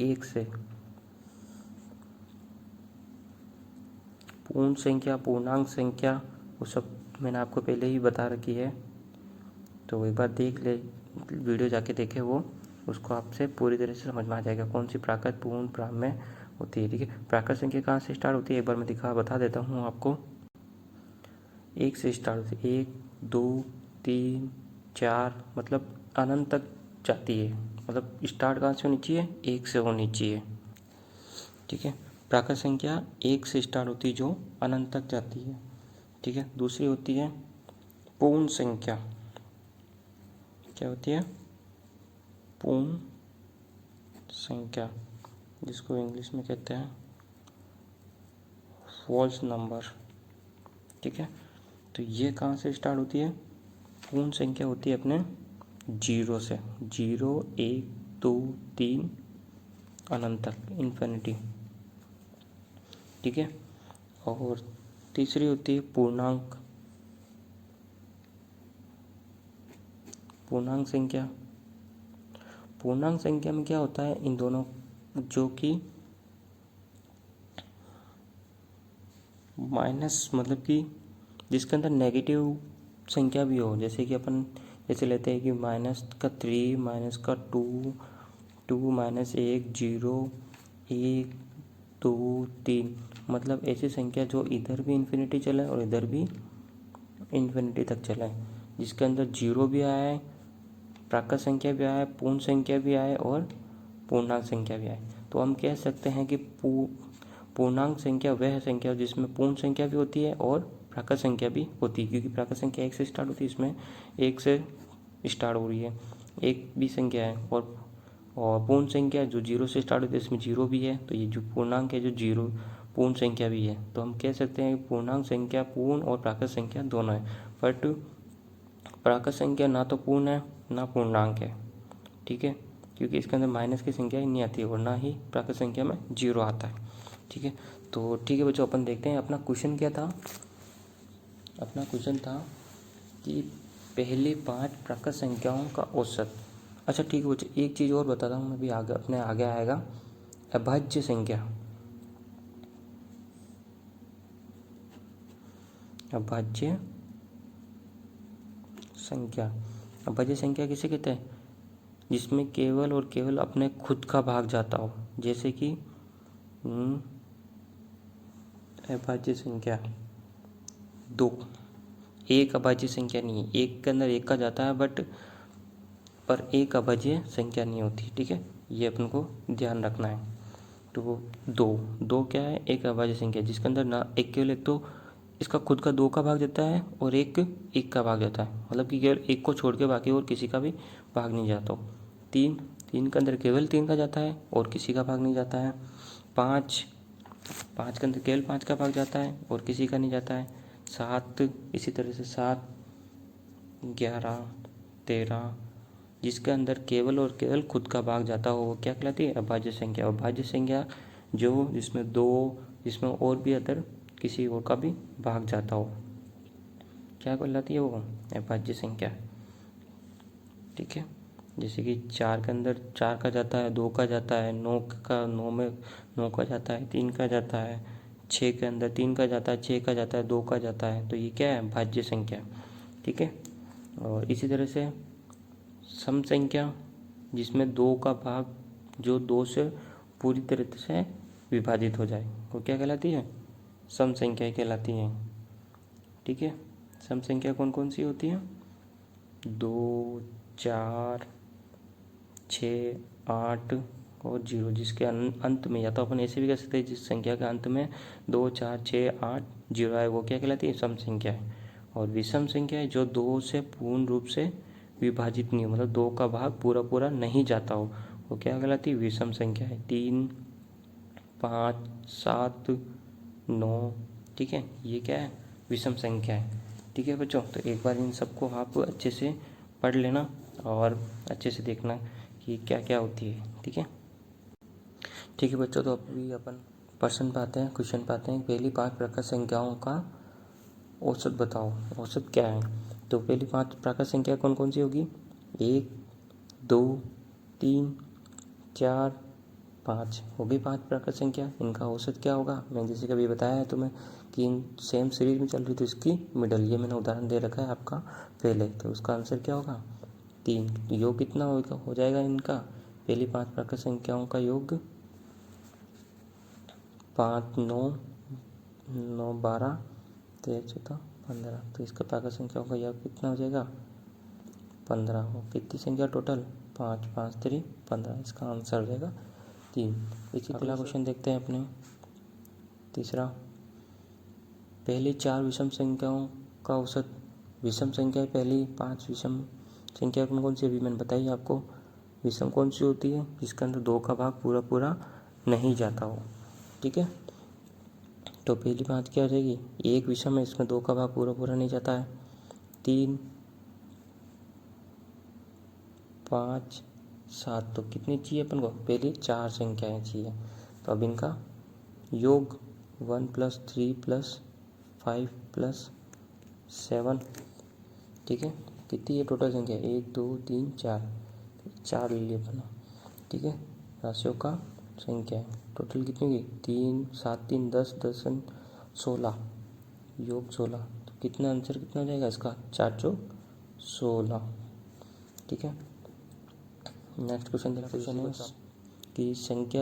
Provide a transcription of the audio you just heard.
1 से पूर्ण संख्या, पूर्णांक संख्या, वो सब मैंने आपको पहले ही बता रखी है, तो एक बार देख ले, वीडियो जाके देखे वो, उसको आपसे पूरी तरह से समझ में आ जाएगा कौन सी प्राकृत, पूर्ण, ब्राह्म्य होती है। ठीक है, प्राकृत संख्या कहाँ से स्टार्ट होती है एक बार मैं बता देता हूँ आपको। 1 से स्टार्ट होती है, 1 2 3 4, मतलब अनंत तक जाती है, मतलब स्टार्ट कहाँ से होनी चाहिए, 1 से होनी चाहिए। ठीक है, प्राकृत संख्या 1 से स्टार्ट होती है जो अनंत तक जाती है। ठीक है, दूसरी होती है पूर्ण संख्या। क्या होती है, पूर्ण संख्या, जिसको इंग्लिश में कहते हैं फोल्स नंबर। ठीक है, तो ये कहाँ से स्टार्ट होती है, पूर्ण संख्या होती है अपने 0 से, 0 1 2 3 अनंत तक, इन्फिनिटी। ठीक है, और तीसरी होती है पूर्णांक, पूर्णांक संख्या। पूर्णांक संख्या में क्या होता है, इन दोनों जो कि माइनस, मतलब कि जिसके अंदर नेगेटिव संख्या भी हो, जैसे कि अपन जैसे लेते हैं कि -3 -2 2 -1 0 1 2 3, मतलब ऐसी संख्या जो इधर भी इन्फिनिटी चले और इधर भी इन्फिनिटी तक चले, जिसके अंदर 0 भी आया है, प्राकृत संख्या भी आया है, पूर्ण संख्या भी आया है और पूर्णांक संख्या भी आया है। तो हम कह सकते हैं कि पूर्णांक संख्या वह संख्या जिसमें पूर्ण संख्या भी होती है और प्राकृत संख्या भी होती है, क्योंकि प्राकृत संख्या 1 से स्टार्ट होती है, इसमें 1 से स्टार्ट हो रही है, एक भी संख्या है, और पूर्ण संख्या जो 0 से स्टार्ट होती है इसमें 0 भी है, तो ये जो पूर्णांक है जो 0 पूर्ण संख्या भी है। तो हम कह सकते हैं कि पूर्णांक संख्या पूर्ण और प्राकृत संख्या दोनों है, बट प्राकृत संख्या ना तो पूर्ण है ना पूर्णांक है। ठीक है, क्योंकि इसके अंदर माइनस की संख्या ही नहीं आती है और ना ही प्राकृत संख्या में 0 आता है। ठीक है, तो ठीक है बच्चों, अपन देखते हैं अपना क्वेश्चन क्या था। अपना क्वेश्चन था कि पहले 5 प्राकृत संख्याओं का औसत। अच्छा ठीक है बच्चों, एक चीज़ और बताता हूँ मैं भी, आगे अपने आगे आएगा, अभाज्य संख्या। अभाज्य संख्या, अभाज्य संख्या किसे कहते हैं, जिसमें केवल और केवल अपने खुद का भाग जाता हो, जैसे कि अभाज्य संख्या 2, एक अभाज्य संख्या नहीं है, एक के अंदर एक का जाता है बट पर एक अभाज्य संख्या नहीं होती। ठीक है, ये अपन को ध्यान रखना है। तो 2 क्या है, एक अभाज्य संख्या जिसके अंदर ना एक, केवल एक तो इसका खुद का 2 का भाग जाता है और एक का भाग जाता है, मतलब कि केवल एक को छोड़ के बाकी और किसी का भी भाग नहीं जाता हो। 3 के अंदर केवल 3 का जाता है और किसी का भाग नहीं जाता है। 5 के अंदर केवल 5 का भाग जाता है और किसी का नहीं जाता है। 7 इसी तरह से 7 11 13, जिसके अंदर केवल और केवल खुद का भाग जाता हो वो क्या कहलाती है, अभाज्य संख्या। अभाज्य संख्या जो जिसमें 2, जिसमें और भी अदर किसी और का भी भाग जाता हो, क्या कहलाती है वो, अभाज्य संख्या। ठीक है, जैसे कि 4 के अंदर 4 का जाता है, 2 का जाता है, 9 में 9 का जाता है, 3 का जाता है, 6 के अंदर 3 का जाता है, 6 का जाता है, 2 का जाता है, तो ये क्या है, भाज्य संख्या। ठीक है, और इसी तरह से सम संख्या, जिसमें 2 का भाग जो 2 से पूरी तरह से विभाजित हो जाए, वो क्या कहलाती है, सम संख्या कहलाती है। ठीक है, सम संख्या कौन कौन सी होती है, 2 4 6 8 और 0, जिसके अंत में, या तो अपन ऐसे भी कह सकते हैं जिस संख्या के अंत में 2 4 6 8 0 है वो क्या कहलाती है, सम संख्या है। और विषम संख्या है जो 2 से पूर्ण रूप से विभाजित नहीं हो, मतलब 2 का भाग पूरा पूरा नहीं जाता हो, वो क्या कहलाती है, विषम संख्या है। 3 5 7 9, ठीक है, ये क्या है, विषम संख्या है। ठीक है बच्चों, तो एक बार इन सबको आप अच्छे से पढ़ लेना और अच्छे से देखना कि क्या क्या होती है। ठीक है, ठीक है बच्चों, तो अभी अपन प्रश्न पाते हैं, क्वेश्चन पाते हैं। पहली 5 प्राकृत संख्याओं का औसत बताओ। औसत क्या है, तो पहली 5 प्राकृत संख्या कौन कौन सी होगी, 1 2 3 4 5 हो गई 5 प्राकृत संख्या। इनका औसत क्या होगा, मैं जैसे कभी बताया है तुम्हें कि इन सेम सीरीज में चल रही तो इसकी मिडल, ये मैंने उदाहरण दे रखा है आपका पहले, तो उसका आंसर क्या होगा 3। योग कितना हो जाएगा इनका, पहली 5 प्राकृत संख्याओं का योग 5 9 9 12 13 14 15, तो इसका प्राकृत संख्याओं का योग कितना हो जाएगा 15। हो कितनी संख्या टोटल 5 5 3 15, इसका आंसर हो जाएगा 3। इसी अगला क्वेश्चन देखते हैं अपने तीसरा, पहली 4 विषम संख्याओं का औसत। विषम संख्या पहली 5 विषम संख्या कौन कौन सी, अभी मैंने बताई आपको। विषम कौन सी होती है, जिसके अंदर 2 का भाग पूरा पूरा नहीं जाता हो, ठीक है। तो पहली बात क्या हो जाएगी, एक विषम है इसमें 2 का भाग पूरा पूरा नहीं जाता है। 3 5 7, तो कितनी चाहिए अपन को, पहली 4 संख्याएं चाहिए। तो अब इनका योग 1 + 3 + 5 + 7, ठीक है। कितनी है टोटल संख्या 1 2 3 4, 4 ले लिए अपना, ठीक है। राशियों का संख्या है टोटल कितनी होगी 3 7 3 10 10 16, योग 16, तो कितना आंसर कितना हो जाएगा इसका 4 4 16, ठीक है। नेक्स्ट क्वेश्चन देखते हैं कि संख्या